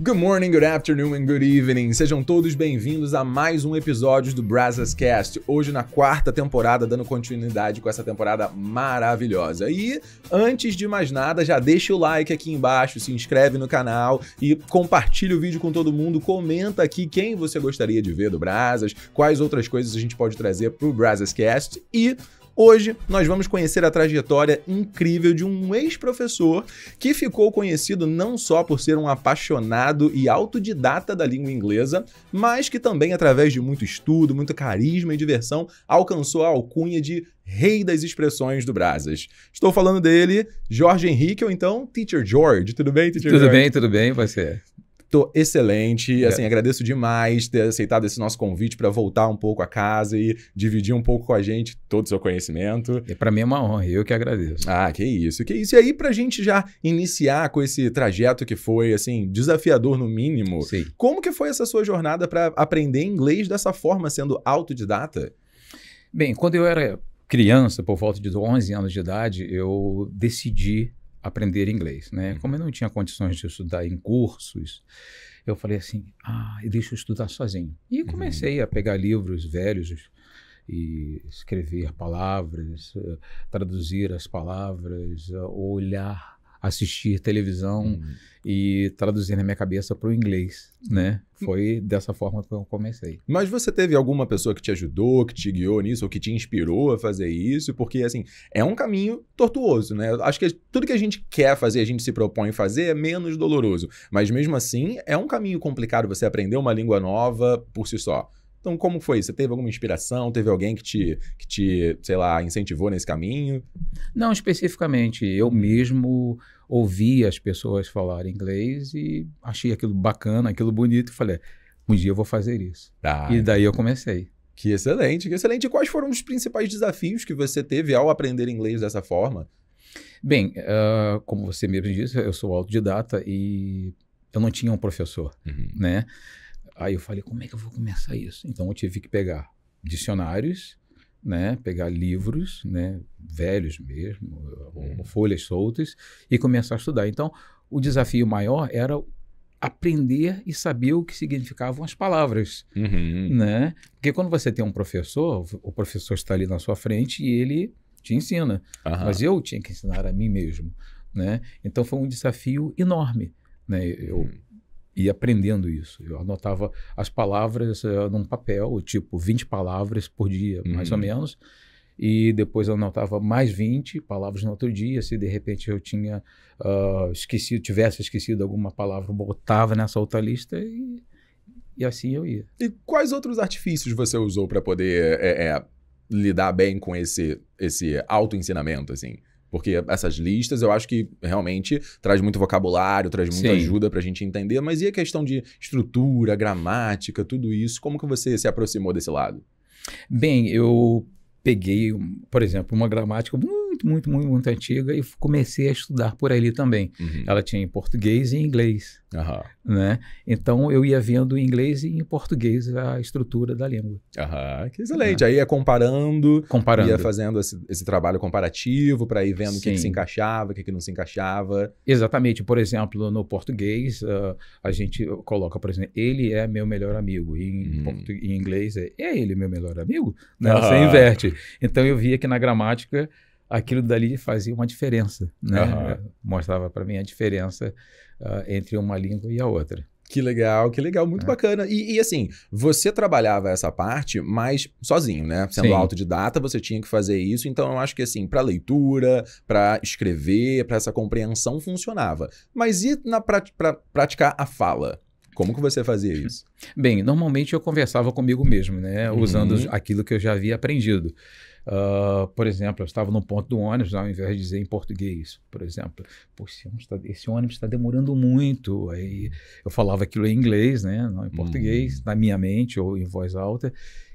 Good morning, good afternoon and good evening. Sejam todos bem-vindos a mais um episódio do Brazzers Hoje na 4ª temporada, dando continuidade com essa temporada maravilhosa. E antes de mais nada, já deixa o like aqui embaixo, se inscreve no canal e compartilha o vídeo com todo mundo. Comenta aqui quem você gostaria de ver do Brazzers, quais outras coisas a gente pode trazer pro Brazzers e... hoje nós vamos conhecer a trajetória incrível de um ex-professor que ficou conhecido não só por ser um apaixonado e autodidata da língua inglesa, mas que também, através de muito estudo, muito carisma e diversão, alcançou a alcunha de rei das expressões do Brazzers. Estou falando dele, Jorge Henrique, ou então Teacher George. Tudo bem, Teacher George? Tudo bem, você? Tô excelente, assim, agradeço demais ter aceitado esse nosso convite para voltar um pouco a casa e dividir um pouco com a gente todo o seu conhecimento. Para mim é uma honra, eu que agradeço. Ah, que isso. E aí, pra gente já iniciar com esse trajeto que foi, assim, desafiador no mínimo, Sim. Como que foi essa sua jornada para aprender inglês dessa forma, sendo autodidata? Bem, quando eu era criança, por volta de 11 anos de idade, eu decidi aprender inglês, né? Como eu não tinha condições de estudar em cursos, eu falei assim, deixa eu estudar sozinho. E comecei a pegar livros velhos e escrever palavras, traduzir as palavras, olhar, assistir televisão e traduzir na minha cabeça para o inglês, né? Foi dessa forma que eu comecei. Mas você teve alguma pessoa que te ajudou, que te guiou nisso, ou que te inspirou a fazer isso? Porque, assim, é um caminho tortuoso, né? Acho que tudo que a gente quer fazer, a gente se propõe fazer, é menos doloroso. Mas, mesmo assim, é um caminho complicado você aprender uma língua nova por si só. Então, como foi? Você teve alguma inspiração? Teve alguém que te, sei lá, incentivou nesse caminho? Não, especificamente. Eu mesmo ouvi as pessoas falarem inglês e achei aquilo bacana, aquilo bonito e falei, um dia eu vou fazer isso. E daí eu comecei. Que excelente, que excelente. E quais foram os principais desafios que você teve ao aprender inglês dessa forma? Bem, como você mesmo disse, eu sou autodidata e eu não tinha um professor, né? Aí eu falei, como é que eu vou começar isso? Então eu tive que pegar dicionários, né? Pegar livros, né? Velhos mesmo, ou folhas soltas, e começar a estudar. Então o desafio maior era aprender e saber o que significavam as palavras, né? Porque quando você tem um professor, o professor está ali na sua frente e ele te ensina. Mas eu tinha que ensinar a mim mesmo, né? Então foi um desafio enorme, né? Eu ia aprendendo isso. Eu anotava as palavras num papel, tipo 20 palavras por dia, mais ou menos, e depois eu anotava mais 20 palavras no outro dia. Se de repente eu tinha tivesse esquecido alguma palavra, eu botava nessa outra lista e assim eu ia. E quais outros artifícios você usou para poder lidar bem com esse autoensinamento, assim? Porque essas listas eu acho que realmente traz muito vocabulário, traz muita ajuda pra gente entender, mas e a questão de estrutura, gramática, tudo isso, como que você se aproximou desse lado? Bem, eu peguei, por exemplo, uma gramática muito antiga e comecei a estudar por ali também. Ela tinha em português e em inglês, né? Então eu ia vendo em inglês e em português a estrutura da língua. Que excelente. Aí ia comparando, ia fazendo esse trabalho comparativo para ir vendo o que se encaixava, o que não se encaixava. Exatamente. Por exemplo, no português, a gente coloca, por exemplo, ele é meu melhor amigo. E em inglês é ele meu melhor amigo? Né? Você inverte. Então eu via que na gramática aquilo dali fazia uma diferença, né? Mostrava para mim a diferença entre uma língua e a outra. Que legal, muito bacana. E assim, você trabalhava essa parte, mas sozinho, né? Sendo autodidata, você tinha que fazer isso. Então, eu acho que assim, para leitura, para escrever, para essa compreensão, funcionava. Mas e para praticar a fala? Como que você fazia isso? Bem, normalmente eu conversava comigo mesmo, né? Usando aquilo que eu já havia aprendido. Por exemplo, eu estava no ponto do ônibus, ao invés de dizer em português, por exemplo, esse ônibus está demorando muito. Aí eu falava aquilo em inglês, né? Não em português, na minha mente ou em voz alta.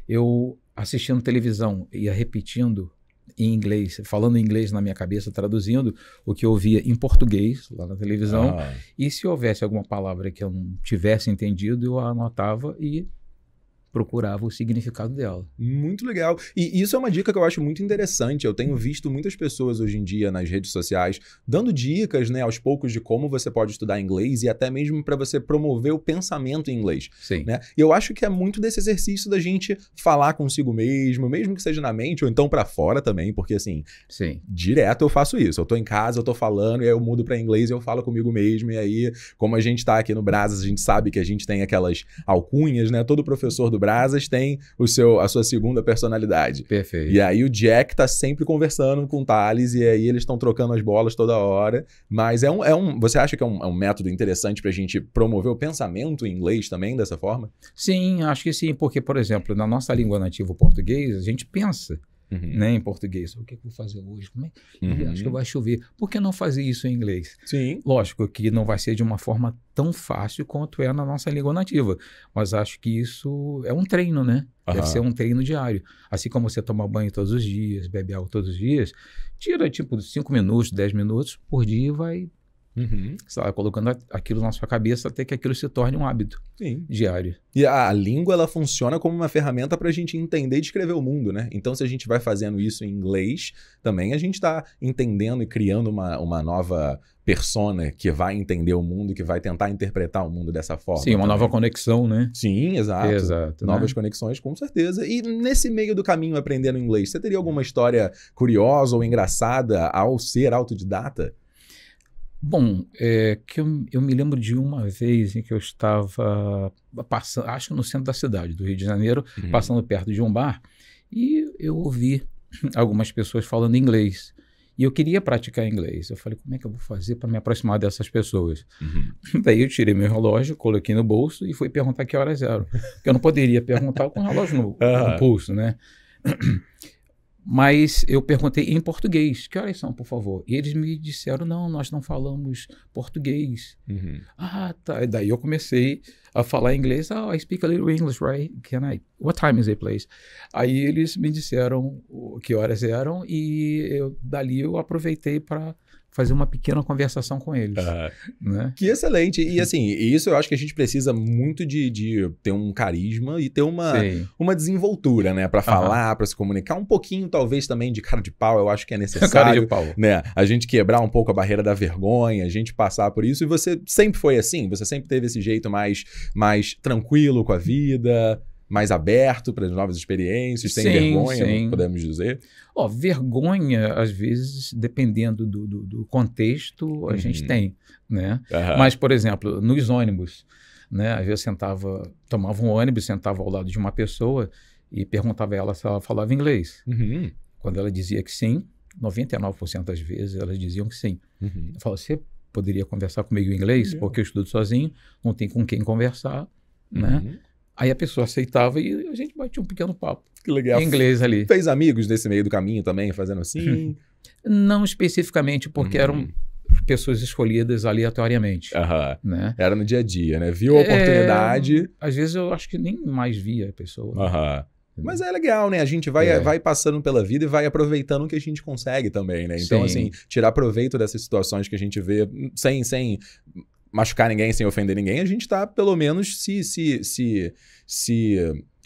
Eu assistindo televisão, ia repetindo em inglês, falando inglês na minha cabeça, traduzindo o que eu ouvia em português lá na televisão. E se houvesse alguma palavra que eu não tivesse entendido, eu anotava e procurava o significado dela. Muito legal. E isso é uma dica que eu acho muito interessante. Eu tenho visto muitas pessoas hoje em dia nas redes sociais dando dicas, né, aos poucos de como você pode estudar inglês e até mesmo para você promover o pensamento em inglês. Sim. Né? E eu acho que é muito desse exercício da gente falar consigo mesmo que seja na mente ou então para fora também, porque assim, Sim. direto eu faço isso. Eu tô em casa, eu tô falando, e aí eu mudo para inglês e eu falo comigo mesmo. E aí, como a gente tá aqui no Brazas, a gente sabe que a gente tem aquelas alcunhas, né? Todo professor do Brazas tem a sua segunda personalidade. Perfeito. E aí o Jack tá sempre conversando com o Thales, e aí eles estão trocando as bolas toda hora. Mas você acha que é um método interessante pra gente promover o pensamento em inglês também, dessa forma? Sim, acho que sim, porque, por exemplo, na nossa língua nativa, o português, a gente pensa, né, em português. O que eu vou fazer hoje? Acho que vai chover. Por que não fazer isso em inglês? Sim. Lógico que não vai ser de uma forma tão fácil quanto é na nossa língua nativa, mas acho que isso é um treino, né? Deve ser um treino diário. Assim como você toma banho todos os dias, bebe água todos os dias, tira tipo 5 minutos, 10 minutos por dia e vai colocando aquilo na sua cabeça até que aquilo se torne um hábito diário. E a língua, ela funciona como uma ferramenta para a gente entender e descrever o mundo, né? Então, se a gente vai fazendo isso em inglês, também a gente está entendendo e criando uma nova persona que vai entender o mundo, que vai tentar interpretar o mundo dessa forma. Sim, uma nova conexão, né? Sim, exato. Exato, novas conexões, com certeza. E nesse meio do caminho aprendendo inglês, você teria alguma história curiosa ou engraçada ao ser autodidata? Bom, que eu me lembro de uma vez em que eu estava passando, acho que no centro da cidade do Rio de Janeiro, passando perto de um bar, e eu ouvi algumas pessoas falando inglês. E eu queria praticar inglês. Eu falei, como é que eu vou fazer para me aproximar dessas pessoas? Daí eu tirei meu relógio, coloquei no bolso e fui perguntar que horas eram. Porque eu não poderia perguntar com o relógio no pulso, né? Mas eu perguntei em português, que horas são, por favor? E eles me disseram, não, nós não falamos português. Ah, tá. E daí eu comecei a falar inglês. Oh, I speak a little English, right? What time is it, please? Aí eles me disseram que horas eram e dali eu aproveitei para fazer uma pequena conversação com eles. Né? Que excelente. E assim, isso eu acho que a gente precisa muito de ter um carisma e ter uma desenvoltura, né? Para falar, para se comunicar. Um pouquinho, talvez, também de cara de pau, eu acho que é necessário. Cara de pau. Né? A gente quebrar um pouco a barreira da vergonha, a gente passar por isso. E você sempre foi assim? Você sempre teve esse jeito mais tranquilo com a vida, mais aberto para as novas experiências, sem vergonha, podemos dizer? Vergonha, às vezes, dependendo do contexto, a gente tem, né? Mas, por exemplo, nos ônibus, né? Às vezes tomava um ônibus, sentava ao lado de uma pessoa e perguntava a ela se ela falava inglês. Quando ela dizia que sim, 99% das vezes elas diziam que sim. Eu falo, você poderia conversar comigo em inglês? Porque eu estudo sozinho, não tem com quem conversar, né? Aí a pessoa aceitava e a gente batia um pequeno papo. Que legal. Em inglês ali. Fez amigos nesse meio do caminho também, fazendo assim? Não especificamente, porque eram pessoas escolhidas aleatoriamente. Né? Era no dia a dia, né? Viu a oportunidade. Às vezes eu acho que nem mais via a pessoa. Mas é legal, né? A gente vai passando pela vida e vai aproveitando o que a gente consegue também, né? Então, assim, tirar proveito dessas situações que a gente vê sem machucar ninguém, sem ofender ninguém, a gente tá, pelo menos,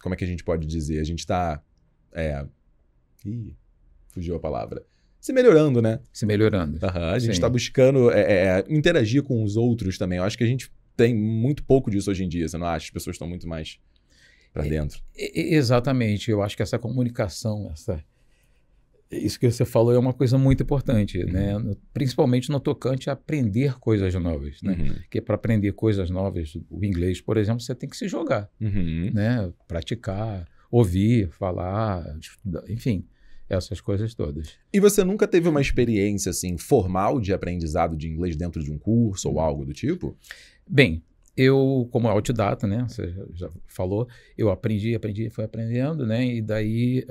como é que a gente pode dizer? A gente tá... fugiu a palavra. Se melhorando, né? Se melhorando. A gente tá buscando interagir com os outros também. Eu acho que a gente tem muito pouco disso hoje em dia, você não acha? As pessoas estão muito mais pra dentro. Exatamente. Eu acho que essa comunicação, isso que você falou é uma coisa muito importante, né? Principalmente no tocante a aprender coisas novas, né? Porque para aprender coisas novas, o inglês, por exemplo, você tem que se jogar, né? Praticar, ouvir, falar, estudar, enfim, essas coisas todas. E você nunca teve uma experiência assim formal de aprendizado de inglês dentro de um curso ou algo do tipo? Bem, eu, como autodidata, né? Você já falou, eu aprendi, fui aprendendo, né? E daí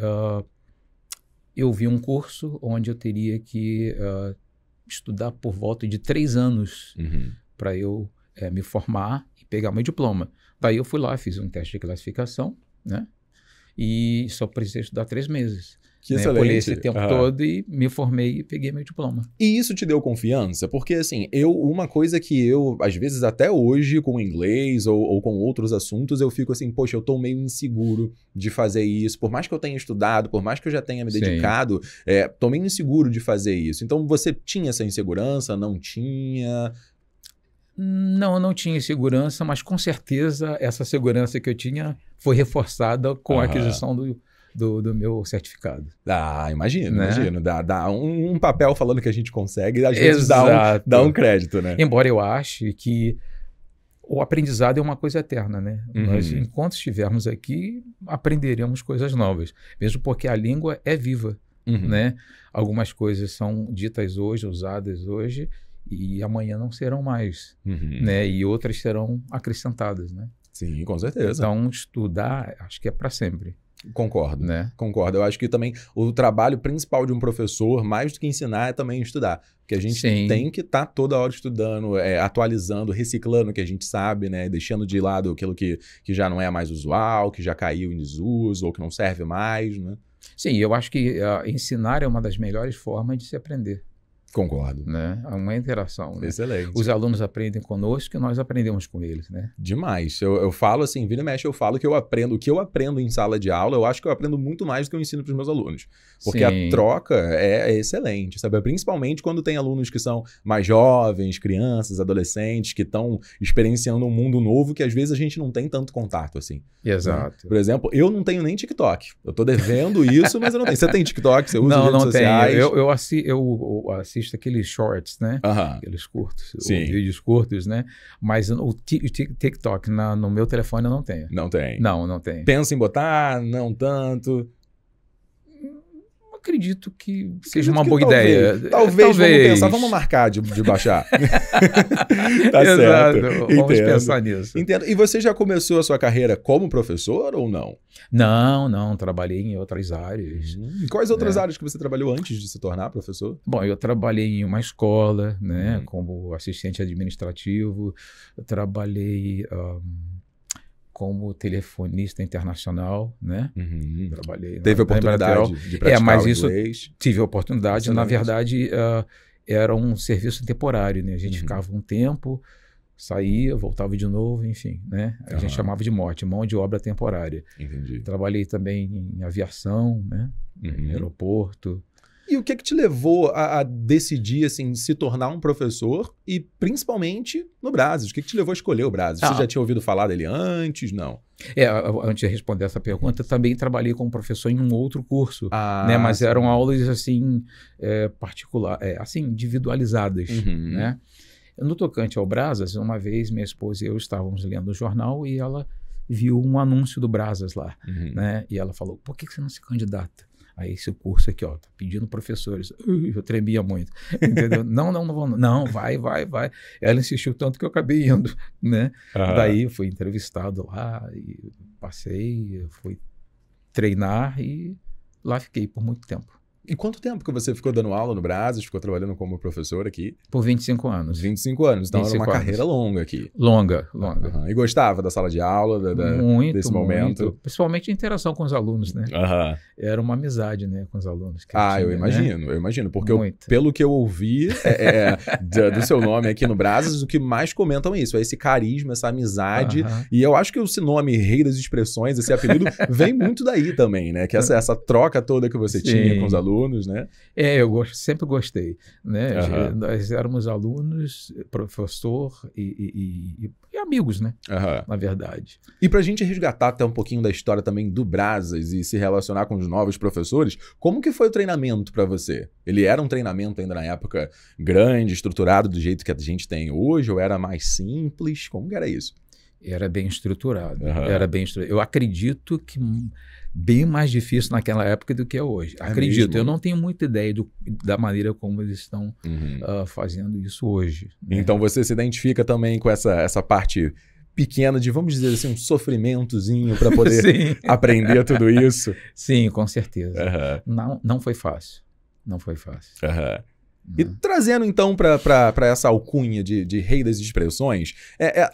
eu vi um curso onde eu teria que estudar por volta de 3 anos para eu me formar e pegar meu diploma. Daí eu fui lá, fiz um teste de classificação, né? E só precisei estudar 3 meses. Que né? excelente. Eu colhei esse tempo todo e me formei e peguei meu diploma. E isso te deu confiança? Porque, assim, uma coisa que eu, às vezes, até hoje, com inglês ou com outros assuntos, eu fico assim, poxa, eu tô meio inseguro de fazer isso. Por mais que eu tenha estudado, por mais que eu já tenha me dedicado, tô meio inseguro de fazer isso. Então, você tinha essa insegurança? Não tinha? Não, eu não tinha insegurança, mas com certeza essa segurança que eu tinha foi reforçada com a aquisição do meu certificado. Imagino, né? Imagino. Dá um papel falando que a gente consegue, às vezes dá um crédito, né? Embora eu ache que o aprendizado é uma coisa eterna, né? Nós, enquanto estivermos aqui, aprenderemos coisas novas. Mesmo porque a língua é viva, né? Algumas coisas são ditas hoje, usadas hoje, e amanhã não serão mais, né? E outras serão acrescentadas, né? Sim, com certeza. Então, estudar, acho que é para sempre. Concordo, né? Concordo. Eu acho que também o trabalho principal de um professor, mais do que ensinar, é também estudar. Porque a gente tem que estar toda hora estudando, atualizando, reciclando o que a gente sabe, né? Deixando de lado aquilo que já não é mais usual, que já caiu em desuso ou que não serve mais, né? Sim, eu acho que ensinar é uma das melhores formas de se aprender. Concordo. Né? É uma interação. Né? Excelente. Os alunos aprendem conosco e nós aprendemos com eles, né? Demais. Eu falo assim, vira e mexe, eu falo que eu aprendo. O que eu aprendo em sala de aula, eu acho que eu aprendo muito mais do que eu ensino para os meus alunos. Porque a troca é excelente, sabe? Principalmente quando tem alunos que são mais jovens, crianças, adolescentes, que estão experienciando um mundo novo que às vezes a gente não tem tanto contato assim. Exato. Né? Por exemplo, eu não tenho nem TikTok. Eu tô devendo isso, mas eu não tenho. Você tem TikTok? Você usa redes sociais? Não, eu assisto aqueles shorts, né? Aqueles curtos, vídeos curtos, né? Mas o TikTok no meu telefone eu não tenho. Não tem? Não tem. Pensa em botar? Não tanto? Acredito que seja uma boa ideia. Talvez, vamos pensar, vamos marcar de baixar. Tá certo. Exato. Vamos pensar nisso. Entendo. E você já começou a sua carreira como professor ou não? Não. Trabalhei em outras áreas. Quais outras áreas que você trabalhou antes de se tornar professor? Bom, eu trabalhei em uma escola, né, como assistente administrativo. Eu trabalhei como telefonista internacional, né? Trabalhei. Teve a oportunidade de praticar mas o isso inglês? Tive a oportunidade. Excelente. Na verdade, era um serviço temporário, né? A gente ficava um tempo, saía, voltava de novo, enfim, né? A gente chamava de mão de obra temporária. Entendi. Trabalhei também em aviação, né? Em aeroporto. E o que te levou a decidir, assim, se tornar um professor e principalmente no Brazos? O que te levou a escolher o Brazos? Você já tinha ouvido falar dele antes? Não. Antes de responder essa pergunta, eu também trabalhei como professor em um outro curso, né? Mas eram aulas, assim, assim, individualizadas, né? No tocante ao Brazos, uma vez minha esposa e eu estávamos lendo o jornal e ela viu um anúncio do Brazos lá, né? E ela falou, por que você não se candidata? Aí esse curso aqui, tá pedindo professores. Eu tremia muito, entendeu? Não, vai. Ela insistiu tanto que eu acabei indo, né? Daí fui entrevistado lá, e passei, fui treinar e lá fiquei por muito tempo. E quanto tempo que você ficou dando aula no Brazos, ficou trabalhando como professor aqui? Por 25 anos. 25 anos, então era uma carreira longa aqui. Longa. E gostava da sala de aula, desse momento? Muito. Principalmente a interação com os alunos, né? Era uma amizade, né, com os alunos. Eu imagino. Porque pelo que eu ouvi do seu nome aqui no Brazos, o que mais comentam é isso, é esse carisma, essa amizade. E eu acho que esse nome Rei das Expressões, esse apelido, vem muito daí também, né? Que essa troca toda que você tinha com os alunos, né? Eu sempre gostei, né? Nós éramos alunos, professor e amigos, né? Na verdade. E pra gente resgatar até um pouquinho da história também do Brazos e se relacionar com os novos professores, como que foi o treinamento pra você? Ele era um treinamento ainda na época grande, estruturado do jeito que a gente tem hoje, ou era mais simples? Como que era isso? Era bem estruturado. Eu acredito que bem mais difícil naquela época do que é hoje. Acredito. Mesmo? Eu não tenho muita ideia da maneira como eles estão fazendo isso hoje. Né? Então você se identifica também com essa parte pequena de, vamos dizer assim, um sofrimentozinho para poder aprender tudo isso? Sim, com certeza. Não foi fácil. Não foi fácil. E trazendo então para essa alcunha de rei das expressões,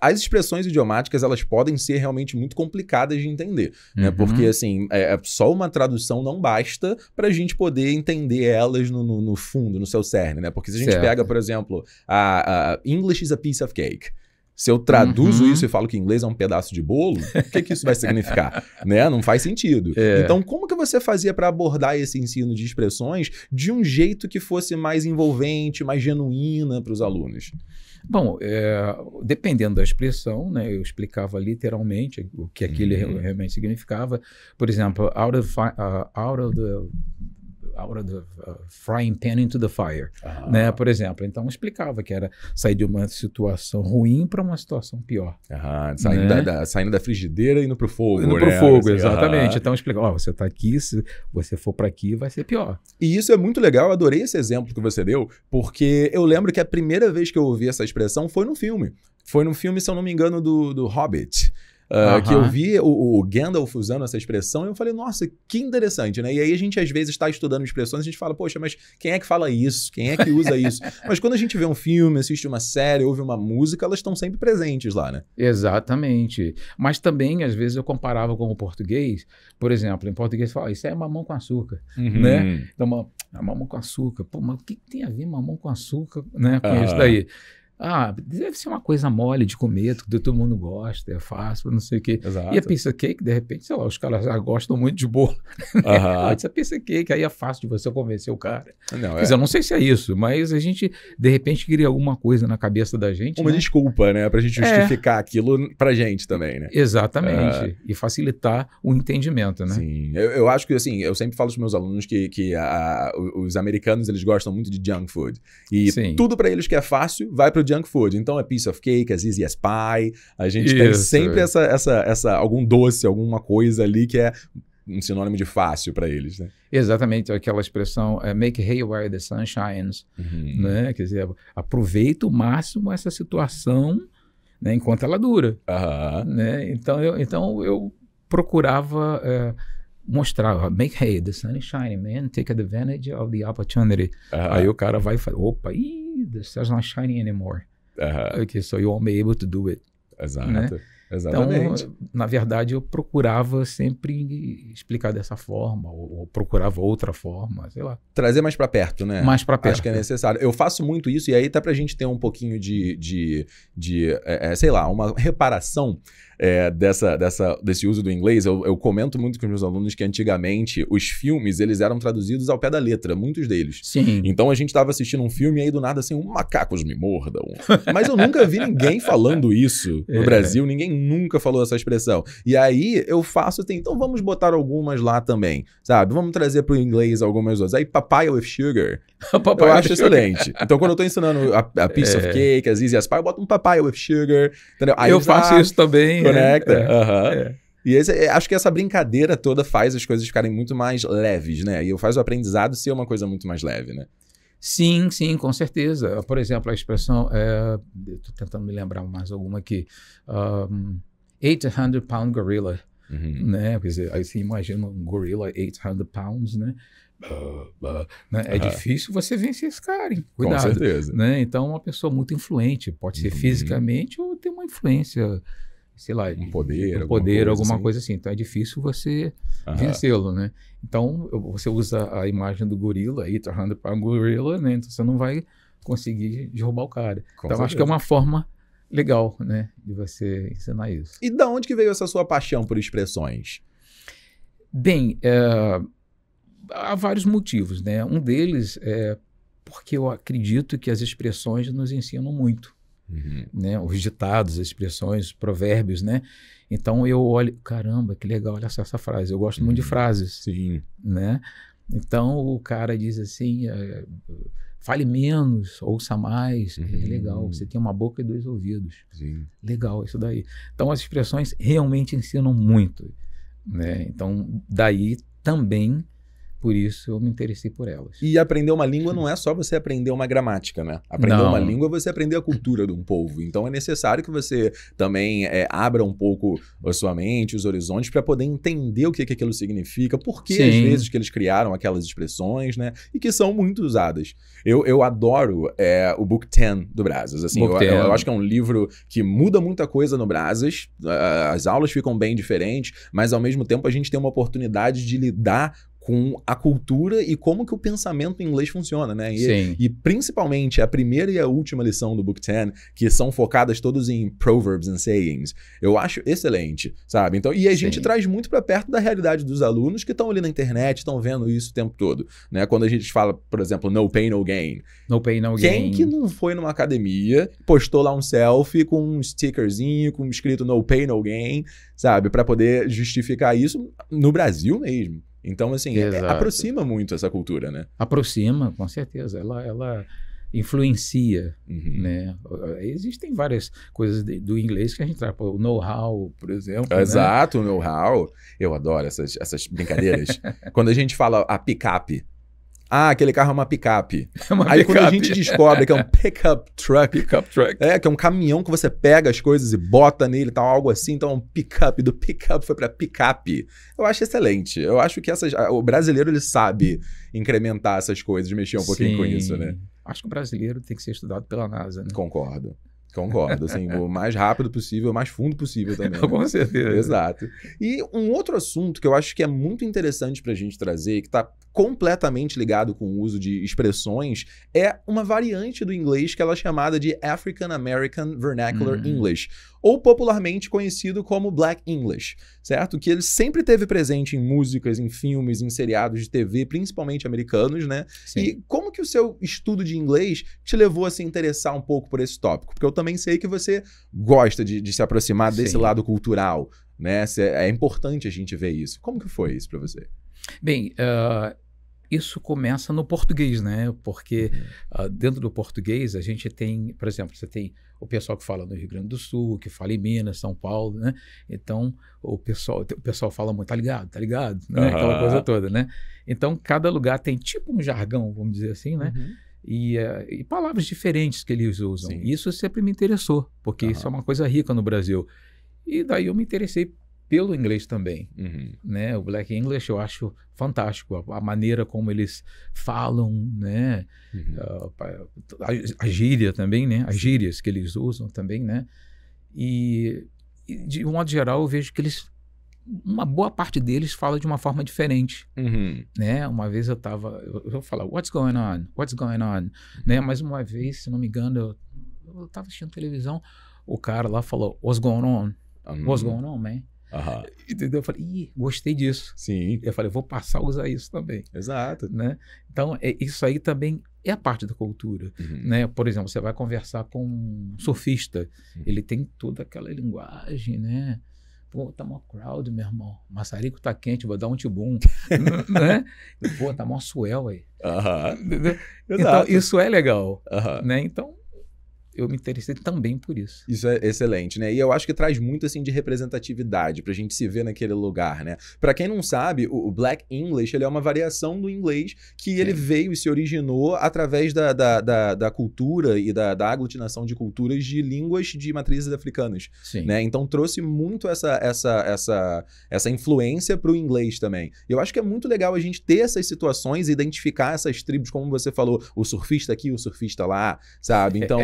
as expressões idiomáticas elas podem ser realmente muito complicadas de entender, né? Porque assim, só uma tradução não basta para a gente poder entender elas no fundo, no seu cerne, né? Porque se a gente pega, por exemplo, a English is a piece of cake. Se eu traduzo isso e falo que inglês é um pedaço de bolo, o que isso vai significar? Né? Não faz sentido. Então, como que você fazia para abordar esse ensino de expressões de um jeito que fosse mais envolvente, mais genuína para os alunos? Bom, dependendo da expressão, né, eu explicava literalmente o que aquilo realmente significava. Por exemplo, out of the frying pan into the fire, né? Por exemplo, então explicava que era sair de uma situação ruim para uma situação pior. Saindo da frigideira e indo pro fogo. Indo pro fogo, exatamente. Então explicava, você tá aqui, se você for para aqui, vai ser pior. E isso é muito legal, eu adorei esse exemplo que você deu, porque eu lembro que a primeira vez que eu ouvi essa expressão foi num filme. Foi num filme, se eu não me engano, do Hobbit. Que eu vi o Gandalf usando essa expressão e eu falei, nossa, que interessante, né? E aí a gente às vezes está estudando expressões e a gente fala, poxa, mas quem é que fala isso? Quem é que usa isso? Mas quando a gente vê um filme, assiste uma série, ouve uma música, elas estão sempre presentes lá, né? Exatamente. Mas também, às vezes, eu comparava com o português. Por exemplo, em português fala, isso é mamão com açúcar, né? Então, mamão com açúcar. Pô, mas o que tem a ver mamão com açúcar, né, com isso daí? Deve ser uma coisa mole de comer, que todo mundo gosta, é fácil, não sei o quê. Exato. E a pizza cake, de repente, sei lá, os caras já gostam muito de bolo. Essa pizza cake, aí é fácil de você convencer o cara. Quer dizer, eu não sei se é isso, mas a gente, de repente, cria alguma coisa na cabeça da gente. Uma desculpa, né? Pra gente justificar aquilo pra gente também, né? Exatamente. E facilitar o entendimento, né? Sim. Eu acho que, assim, eu sempre falo pros meus alunos que os americanos, eles gostam muito de junk food. E tudo pra eles que é fácil, vai pro junk food. Então é piece of cake, as easy as pie. A gente tem sempre algum doce, alguma coisa ali que é um sinônimo de fácil para eles, né? Exatamente, aquela expressão make hay while the sun shines, né? Quer dizer, aproveita o máximo essa situação, né, enquanto ela dura. Né? Então eu procurava mostrar, make hay, the sun is shining, man, take advantage of the opportunity. Aí o cara vai e fala, opa, the sun's not shining anymore. Okay, so you won't be able to do it. Exato. Né? Exatamente. Então, na verdade, eu procurava sempre explicar dessa forma, ou procurava outra forma, sei lá. Trazer mais para perto, né? Mais para perto. Acho que é necessário. Eu faço muito isso, e aí tá pra gente ter um pouquinho sei lá, uma reparação desse uso do inglês. Eu comento muito com os meus alunos que antigamente os filmes, eles eram traduzidos ao pé da letra, muitos deles. Sim. Então a gente tava assistindo um filme e aí do nada assim, macacos me mordam. Mas eu nunca vi ninguém falando isso no Brasil, ninguém nunca falou essa expressão. E aí eu faço assim, então vamos botar algumas lá também, sabe? Vamos trazer pro inglês algumas outras. Aí papaya with sugar, eu acho excelente. Então quando eu tô ensinando a piece of cake, as easy as pie, eu boto um papaya with sugar, entendeu? Aí eu faço isso também. Conecta. E acho que essa brincadeira toda faz as coisas ficarem muito mais leves, né? E faz o aprendizado ser uma coisa muito mais leve, né? Sim, com certeza. Por exemplo, a expressão, estou tentando me lembrar mais alguma aqui, 800-pound gorilla, né? Quer dizer, aí você imagina um gorila 800 pounds, né? Né? É difícil você vencer esse cara, hein? Cuidado. Com certeza. Né? Então, uma pessoa muito influente, pode ser fisicamente ou ter uma influência, sei lá, um poder, alguma coisa assim. Então é difícil você vencê-lo, né? Então você usa a imagem do gorila, 800 pound gorilla, né? Então você não vai conseguir derrubar o cara. Então acho que é uma forma legal, né, de você ensinar isso. E da onde que veio essa sua paixão por expressões? Bem, há vários motivos, né? Um deles é porque eu acredito que as expressões nos ensinam muito. Né? Os ditados, as expressões, os provérbios, né? Então eu olho, caramba, que legal, olha só essa frase. Eu gosto muito de frases. Sim. Né? Então o cara diz assim, fale menos, ouça mais. É legal, você tem uma boca e 2 ouvidos. Sim. Legal isso daí. Então as expressões realmente ensinam muito, né? Então daí também por isso eu me interessei por elas. E aprender uma língua não é só você aprender uma gramática, né? Aprender Não. uma língua é você aprender a cultura de um povo. Então é necessário que você também abra um pouco a sua mente, os horizontes, para poder entender o que aquilo significa, por que às vezes que eles criaram aquelas expressões, né? E que são muito usadas. Eu adoro o Book 10 do Brazos. Assim, eu acho que é um livro que muda muita coisa no Brazos, as aulas ficam bem diferentes, mas ao mesmo tempo a gente tem uma oportunidade de lidar com a cultura e como que o pensamento em inglês funciona, né? E principalmente a primeira e a última lição do Book 10, que são focadas todos em proverbs and sayings, eu acho excelente, sabe? Então, e a gente traz muito para perto da realidade dos alunos que estão ali na internet, estão vendo isso o tempo todo, né? Quando a gente fala, por exemplo, no pain, no gain. No pain, no gain. Quem que não foi numa academia, postou lá um selfie com um stickerzinho, com escrito no pain, no gain, sabe? Para poder justificar isso no Brasil mesmo. Então, assim, aproxima muito essa cultura, né? Aproxima, com certeza. Ela influencia, né? Existem várias coisas do inglês que a gente traz. O know-how, por exemplo. Exato, né? O know-how. Eu adoro essas brincadeiras. Quando a gente fala a picape, aquele carro é uma picape. Aí quando a gente descobre que é um pickup truck, que é um caminhão que você pega as coisas e bota nele, tal, algo assim, então é um pickup, do pickup foi para picape. Eu acho excelente. Eu acho que o brasileiro ele sabe incrementar essas coisas, mexer um pouquinho com isso, né? Acho que o brasileiro tem que ser estudado pela NASA, né? Concordo, assim, o mais rápido possível, o mais fundo possível também. Né? Com certeza. Exato. E um outro assunto que eu acho que é muito interessante pra gente trazer, que tá completamente ligado com o uso de expressões, é uma variante do inglês que ela é chamada de African American Vernacular English, ou popularmente conhecido como Black English, certo? Que ele sempre teve presente em músicas, em filmes, em seriados de TV, principalmente americanos, né? Sim. E como que o seu estudo de inglês te levou a se interessar um pouco por esse tópico? Porque eu também sei que você gosta de se aproximar desse lado cultural, né? É importante a gente ver isso. Como que foi isso para você? Bem, isso começa no português, né? Porque dentro do português a gente tem, por exemplo, você tem o pessoal que fala no Rio Grande do Sul, que fala em Minas, São Paulo, né? Então o pessoal fala muito, tá ligado, né? Aquela coisa toda, né? Então cada lugar tem tipo um jargão, vamos dizer assim, né? E palavras diferentes que eles usam. Sim. Isso sempre me interessou, porque isso é uma coisa rica no Brasil. E daí eu me interessei pelo inglês também, né? O Black English eu acho fantástico, a maneira como eles falam, né? A gíria também, né? As gírias que eles usam também, né? E de um modo geral eu vejo que uma boa parte deles fala de uma forma diferente, né? Uma vez eu falava, what's going on, né? Mas uma vez, se não me engano, eu tava assistindo televisão, o cara lá falou, what's going on, man? Entendeu? Eu falei, gostei disso. Sim. Eu falei, vou passar a usar isso também. Exato. Né? Então, isso aí também é a parte da cultura. Né? Por exemplo, você vai conversar com um surfista, ele tem toda aquela linguagem, né? Pô, tá mó crowd, meu irmão. Maçarico tá quente, vou dar um tibum. Né? Pô, tá mó swell aí. Então, isso é legal. Né? Então, eu me interessei também por isso. Isso é excelente, né? E eu acho que traz muito, assim, de representatividade pra gente se ver naquele lugar, né? Pra quem não sabe, o Black English, ele é uma variação do inglês que ele veio e se originou através da cultura e da aglutinação de culturas de línguas de matrizes africanas, né? Então trouxe muito essa influência pro inglês também. E eu acho que é muito legal a gente ter essas situações e identificar essas tribos, como você falou, o surfista aqui, o surfista lá, sabe? Então,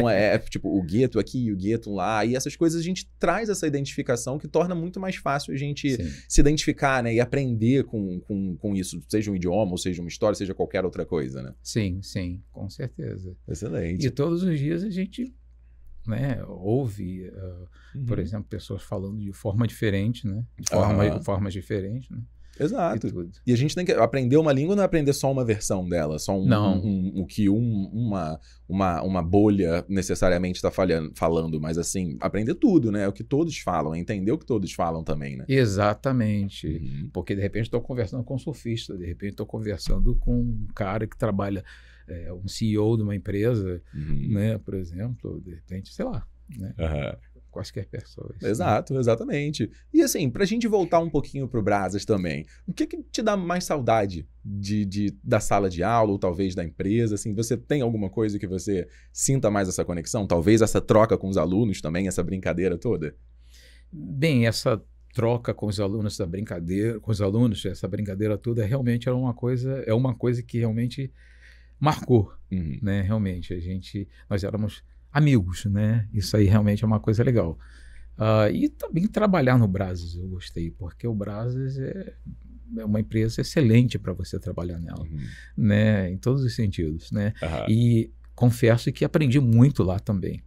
tipo, o gueto aqui e o gueto lá, e essas coisas a gente traz essa identificação que torna muito mais fácil a gente se identificar, né, e aprender com isso, seja um idioma, ou seja uma história, seja qualquer outra coisa, né? Sim, com certeza. Excelente. E todos os dias a gente, né, ouve, por exemplo, pessoas falando de forma diferente, né, de formas diferentes, né? Exato. E a gente tem que aprender uma língua, não é aprender só uma versão dela, só o que uma bolha necessariamente está falando, mas assim, aprender tudo, né? O que todos falam, entender o que todos falam também, né? Exatamente. Porque de repente estou conversando com um surfista, de repente estou conversando com um cara que trabalha, um CEO de uma empresa, né? Por exemplo, de repente, sei lá, né? quaisquer pessoas. Exato, exatamente. E assim, pra gente voltar um pouquinho pro Brazas também, o que te dá mais saudade da sala de aula ou talvez da empresa? Assim, você tem alguma coisa que você sinta mais essa conexão? Talvez essa troca com os alunos também, essa brincadeira toda? Bem, essa troca com os alunos, essa brincadeira toda realmente é uma coisa que realmente marcou, né? Realmente, nós éramos amigos, né? Isso aí realmente é uma coisa legal. E também trabalhar no Brazas eu gostei, porque o Brazas é uma empresa excelente para você trabalhar nela, né? Em todos os sentidos, né? E confesso que aprendi muito lá também.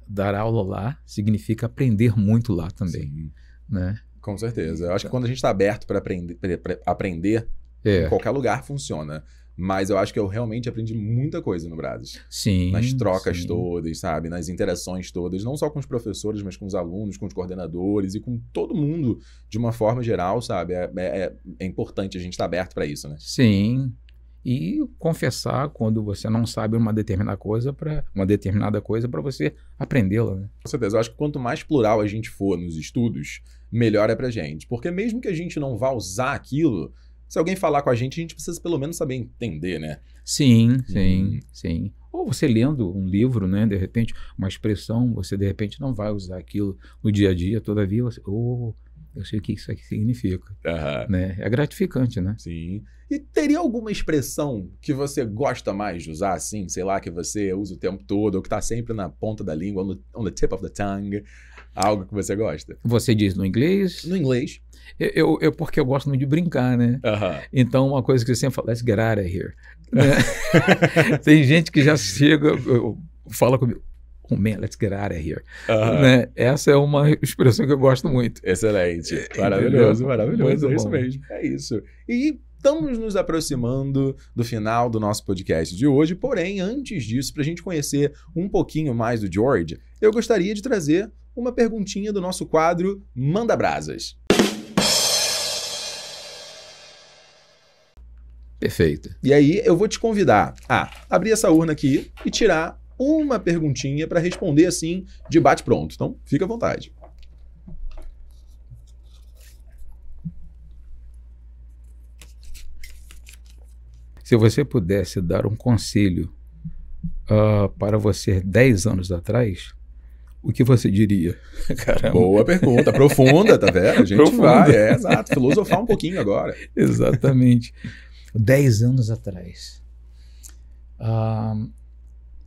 Dar aula lá significa aprender muito lá também, né? Com certeza. Eu acho que quando a gente está aberto para aprender, em qualquer lugar funciona. Mas eu acho que eu realmente aprendi muita coisa no Brazas. Sim. Nas trocas todas, sabe? Nas interações todas. Não só com os professores, mas com os alunos, com os coordenadores e com todo mundo de uma forma geral, sabe? É importante a gente estar aberto para isso, né? Sim. E confessar quando você não sabe uma determinada coisa para você aprendê-la, né? Com certeza. Eu acho que quanto mais plural a gente for nos estudos, melhor é pra gente. Porque mesmo que a gente não vá usar aquilo, se alguém falar com a gente precisa pelo menos saber entender, né? Sim. Ou você lendo um livro, né? De repente, uma expressão, você de repente não vai usar aquilo no dia a dia, todavia você... eu sei o que isso aqui significa. Né? É gratificante, né? Sim. E teria alguma expressão que você gosta mais de usar, assim? Sei lá, que você usa o tempo todo, ou que tá sempre na ponta da língua, on the tip of the tongue? Algo que você gosta? Você diz no inglês? No inglês. Porque eu gosto muito de brincar, né? Então, uma coisa que eu sempre falo, let's get out of here. Né? Tem gente que já chega, fala comigo, oh man, let's get out of here. Né? Essa é uma expressão que eu gosto muito. Excelente. Maravilhoso. Muito É isso bom. mesmo. É isso. E estamos nos aproximando do final do nosso podcast de hoje, porém, antes disso, para a gente conhecer um pouquinho mais do George, eu gostaria de trazer uma perguntinha do nosso quadro Manda Brasas. Perfeito. E aí eu vou te convidar a abrir essa urna aqui e tirar uma perguntinha para responder assim de bate-pronto. Então, fica à vontade. Se você pudesse dar um conselho para você 10 anos atrás, o que você diria? Caramba. Boa pergunta, profunda, tá vendo? A gente vai, exato, filosofar um pouquinho agora. Exatamente. 10 anos atrás.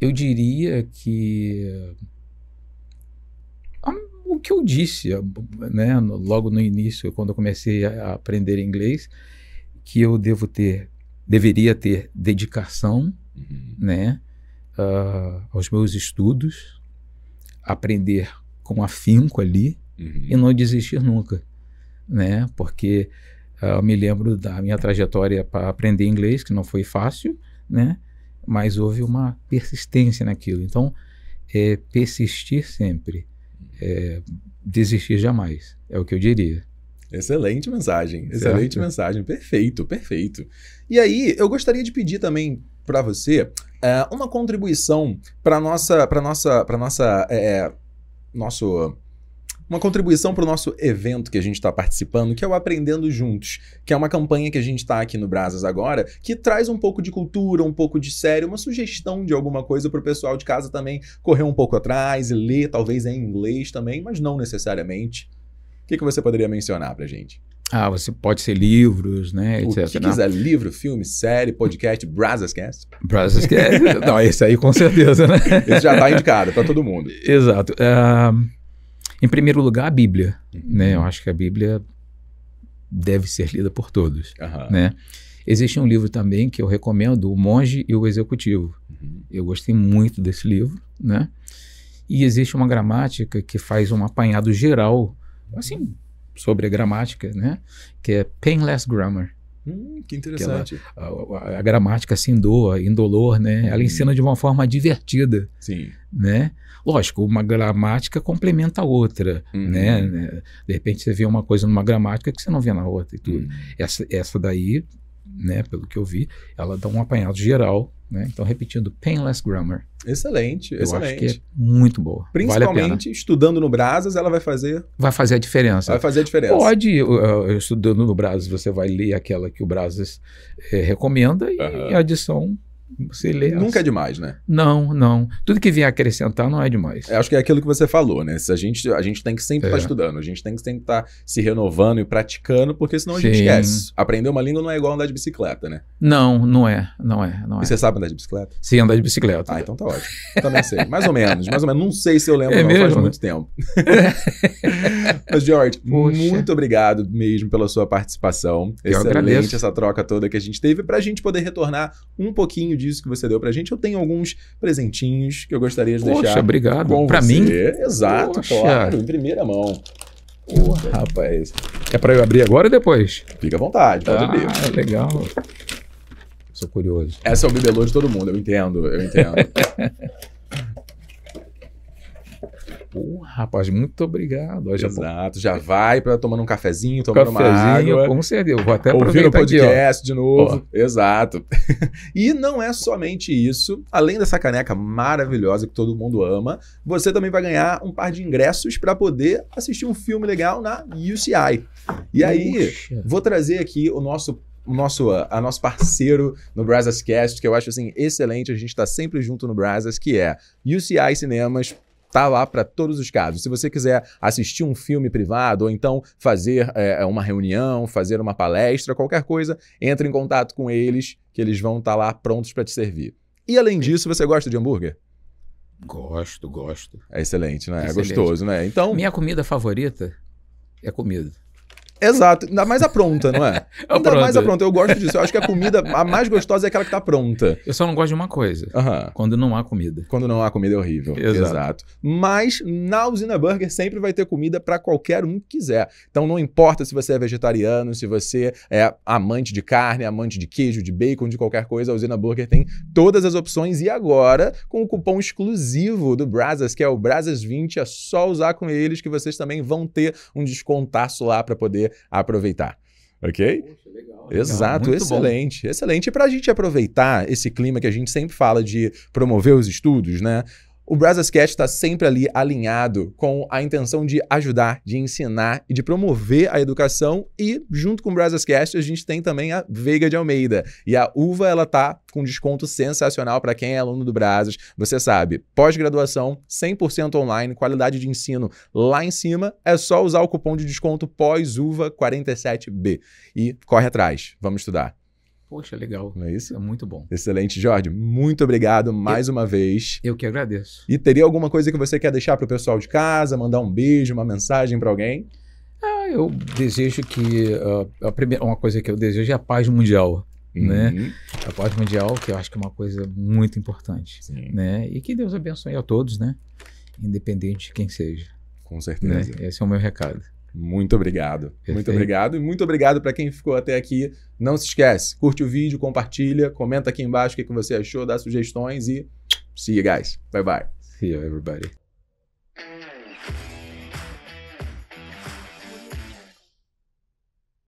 Eu diria que o que eu disse, né, logo no início, quando eu comecei a aprender inglês, que eu deveria ter dedicação, né, aos meus estudos, aprender com afinco ali e não desistir nunca, né, porque eu me lembro da minha trajetória para aprender inglês, que não foi fácil, né, mas houve uma persistência naquilo. Então, persistir sempre, desistir jamais, é o que eu diria. Excelente mensagem, excelente mensagem, perfeito. E aí, eu gostaria de pedir também para você uma contribuição uma contribuição para o nosso evento que a gente está participando, que é o Aprendendo Juntos, que é uma campanha que a gente está aqui no Brazas agora, que traz um pouco de cultura, um pouco de série, uma sugestão de alguma coisa para o pessoal de casa também correr um pouco atrás e ler, talvez em inglês também, mas não necessariamente. O que você poderia mencionar para a gente? Você pode ser livros, né, etc. O que quiser, livro, filme, série, podcast, Brazascast. Brazascast, não, esse aí com certeza, né? Esse já está indicado para todo mundo. Exato. Em primeiro lugar, a Bíblia, né? Eu acho que a Bíblia deve ser lida por todos, né? Existe um livro também que eu recomendo, O Monge e o Executivo. Eu gostei muito desse livro, né? E existe uma gramática que faz um apanhado geral, assim, sobre a gramática, né? Que é Painless Grammar. Que interessante. A gramática assim, indolor, né? Ela ensina de uma forma divertida. Sim. Né? Lógico, uma gramática complementa a outra, né? De repente você vê uma coisa numa gramática que você não vê na outra e tudo. Essa daí né? Pelo que eu vi, ela dá um apanhado geral, né? Então, repetindo, Painless Grammar. Excelente, Eu excelente. acho que é muito boa. Principalmente vale a pena. estudando no Brazos, ela vai fazer... Vai fazer a diferença. Vai fazer a diferença. Pode, estudando no Brazos, você vai ler aquela que o Brazos recomenda e a adição você lê. Nunca é demais, né? Não, não. Tudo que vier acrescentar não é demais. Acho que é aquilo que você falou, né? A gente tem que sempre estar estudando, a gente tem que sempre estar se renovando e praticando, porque senão a gente esquece. Aprender uma língua não é igual andar de bicicleta, né? Não, não é. E você sabe andar de bicicleta? Sim, andar de bicicleta. Ah, então tá ótimo. Eu também sei. Mais ou menos. Não sei se eu lembro, não. Faz muito tempo. Mas, George, muito obrigado mesmo pela sua participação. Eu Excelente agradeço. Essa troca toda que a gente teve. Pra gente poder retornar um pouquinho disso que você deu pra gente, eu tenho alguns presentinhos que eu gostaria de deixar. Obrigado. Com pra você. mim? Exato, claro. Em primeira mão. Rapaz. É pra eu abrir agora ou depois? Fica à vontade, pode abrir. Legal. Sou curioso. Essa é o bibelô de todo mundo, eu entendo. Rapaz, muito obrigado. Exato, já vai para tomando um cafezinho, tomando uma água. Com certeza, eu vou até ouvindo o podcast aqui, de novo. Exato. E não é somente isso, além dessa caneca maravilhosa que todo mundo ama, você também vai ganhar um par de ingressos para poder assistir um filme legal na UCI. E aí, vou trazer aqui o nosso parceiro no Brazoscast, que eu acho assim excelente, a gente está sempre junto no Brazos, que é UCI Cinemas. Tá lá para todos os casos. Se você quiser assistir um filme privado ou então fazer uma reunião, fazer uma palestra, qualquer coisa, entre em contato com eles, que eles vão estar lá prontos para te servir. E além disso, você gosta de hambúrguer? Gosto. É excelente, né? Excelente. É gostoso, né? Então, minha comida favorita é comida. Exato, ainda mais a pronta, não é? Ainda mais a pronta, eu gosto disso. Eu acho que a comida, a mais gostosa é aquela que tá pronta. Eu só não gosto de uma coisa, quando não há comida. Quando não há comida é horrível. Exato. Mas na Usina Burger sempre vai ter comida para qualquer um que quiser. Então não importa se você é vegetariano, se você é amante de carne, amante de queijo, de bacon, de qualquer coisa, a Usina Burger tem todas as opções. E agora, com o cupom exclusivo do Brazos, que é o Brazos20, é só usar com eles que vocês também vão ter um descontaço lá para poder aproveitar, ok? Poxa, legal. Exato, muito excelente, bom. Excelente. E para a gente aproveitar esse clima que a gente sempre fala de promover os estudos, né? O Brazoscast está sempre ali alinhado com a intenção de ajudar, de ensinar e de promover a educação. E junto com o Brazoscast a gente tem também a Veiga de Almeida. E a uva, ela tá com desconto sensacional para quem é aluno do Brazos. Você sabe, pós-graduação, 100% online, qualidade de ensino lá em cima. É só usar o cupom de desconto PÓSUVA47B. E corre atrás, vamos estudar. Poxa, legal. Não é isso? É muito bom. Excelente, Jorge. Muito obrigado mais uma vez. Eu que agradeço. E teria alguma coisa que você quer deixar para o pessoal de casa? Mandar um beijo, uma mensagem para alguém? Eu desejo que... uma coisa que eu desejo é a paz mundial. Né? A paz mundial, que eu acho que é uma coisa muito importante. Né? E que Deus abençoe a todos, né? Independente de quem seja. Com certeza. Né? Esse é o meu recado. Muito obrigado. Perfeito. Muito obrigado. E muito obrigado para quem ficou até aqui. Não se esquece, curte o vídeo, compartilha, comenta aqui embaixo o que você achou, dá sugestões e see you guys. Bye bye. See you everybody.